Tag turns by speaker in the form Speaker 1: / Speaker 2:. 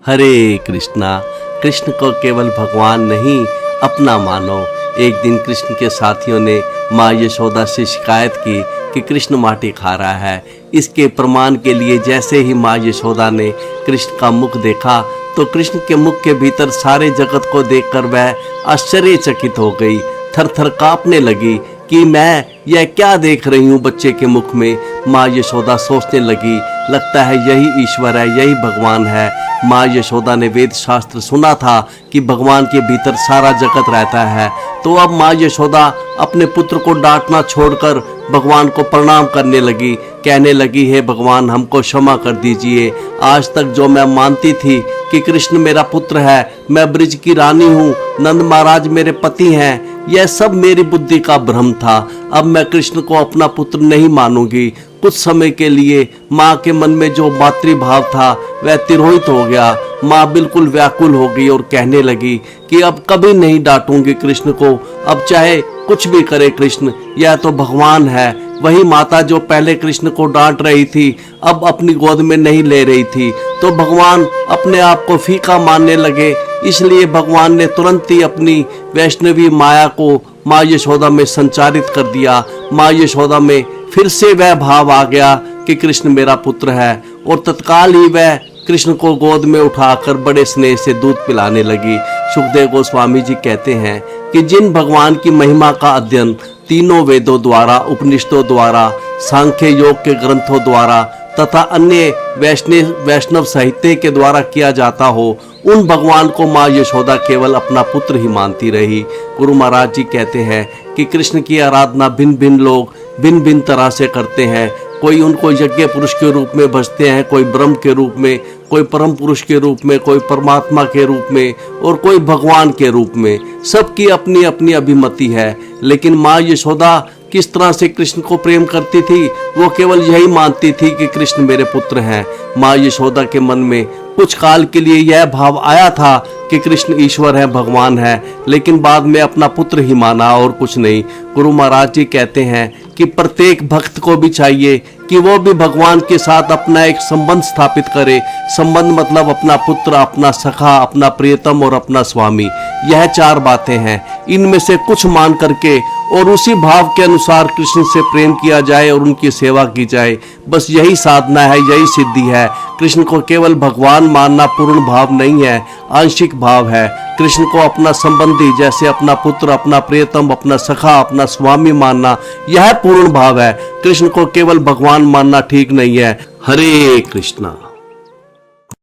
Speaker 1: हरे कृष्णा। कृष्ण को केवल भगवान नहीं अपना मानो। एक दिन कृष्ण के साथियों ने माँ यशोदा से शिकायत की कि कृष्ण माटी खा रहा है। इसके प्रमाण के लिए जैसे ही माँ यशोदा ने कृष्ण का मुख देखा तो कृष्ण के मुख के भीतर सारे जगत को देखकर वह आश्चर्यचकित हो गई, थर थर कांपने लगी कि मैं यह क्या देख रही हूँ बच्चे के मुख में। माँ यशोदा सोचने लगी, लगता है यही ईश्वर है, यही भगवान है। माँ यशोदा ने वेद शास्त्र सुना था कि भगवान के भीतर सारा जगत रहता है। तो अब माँ यशोदा अपने पुत्र को डांटना छोड़कर भगवान को प्रणाम करने लगी, कहने लगी, हे भगवान हमको क्षमा कर दीजिए। आज तक जो मैं मानती थी कि कृष्ण मेरा पुत्र है, मैं ब्रिज की रानी हूँ, नंद महाराज मेरे पति हैं, यह सब मेरी बुद्धि का भ्रम था। अब मैं कृष्ण को अपना पुत्र नहीं मानूंगी। कुछ समय के लिए माँ के मन में जो मातृभाव था वह तिरोहित हो गया। माँ बिल्कुल व्याकुल हो गई और कहने लगी कि अब कभी नहीं डांटूंगी कृष्ण को, अब चाहे कुछ भी करे कृष्ण, यह तो भगवान है। वही माता जो पहले कृष्ण को डांट रही थी अब अपनी गोद में नहीं ले रही थी, तो भगवान अपने आप को फीका मानने लगे। इसलिए भगवान ने तुरंत ही अपनी वैष्णवी माया को माँ यशोदा में संचारित कर दिया। माँ यशोदा में फिर से वह भाव आ गया कि कृष्ण मेरा पुत्र है और तत्काल ही वह कृष्ण को गोद में उठाकर बड़े स्नेह से दूध पिलाने लगी। सुखदेव गोस्वामी जी कहते हैं कि जिन भगवान की महिमा का अध्ययन तीनों वेदों द्वारा, उपनिषदों द्वारा, सांख्य योग के ग्रंथों द्वारा तथा अन्य वैष्णव साहित्य के द्वारा किया जाता हो, उन भगवान को माँ यशोदा केवल अपना पुत्र ही मानती रही। गुरु महाराज जी कहते हैं कि कृष्ण की आराधना भिन्न भिन्न लोग भिन्न भिन्न तरह से करते हैं। कोई उनको यज्ञ पुरुष के रूप में भजते हैं, कोई ब्रह्म के रूप में, कोई परम पुरुष के रूप में, कोई परमात्मा के रूप में और कोई भगवान के रूप में। सबकी अपनी अपनी अभिमति है। लेकिन माँ यशोदा किस तरह से कृष्ण को प्रेम करती थी, वो केवल यही मानती थी कि कृष्ण मेरे पुत्र हैं। माँ यशोदा के मन में कुछ काल के लिए यह भाव आया था कि कृष्ण ईश्वर है, भगवान है, लेकिन बाद में अपना पुत्र ही माना और कुछ नहीं। गुरु महाराज जी कहते हैं कि प्रत्येक भक्त को भी चाहिए कि वो भी भगवान के साथ अपना एक संबंध स्थापित करे। संबंध मतलब अपना पुत्र, अपना सखा, अपना प्रियतम और अपना स्वामी। यह चार बातें हैं। इनमें से कुछ मान करके और उसी भाव के अनुसार कृष्ण से प्रेम किया जाए और उनकी सेवा की जाए। बस यही साधना है, यही सिद्धि है। कृष्ण को केवल भगवान मानना पूर्ण भाव नहीं है, आंशिक भाव है। कृष्ण को अपना संबंधी, जैसे अपना पुत्र, अपना प्रियतम, अपना सखा, अपना स्वामी मानना, यह पूर्ण भाव है। कृष्ण को केवल भगवान मानना ठीक नहीं है। हरे कृष्णा।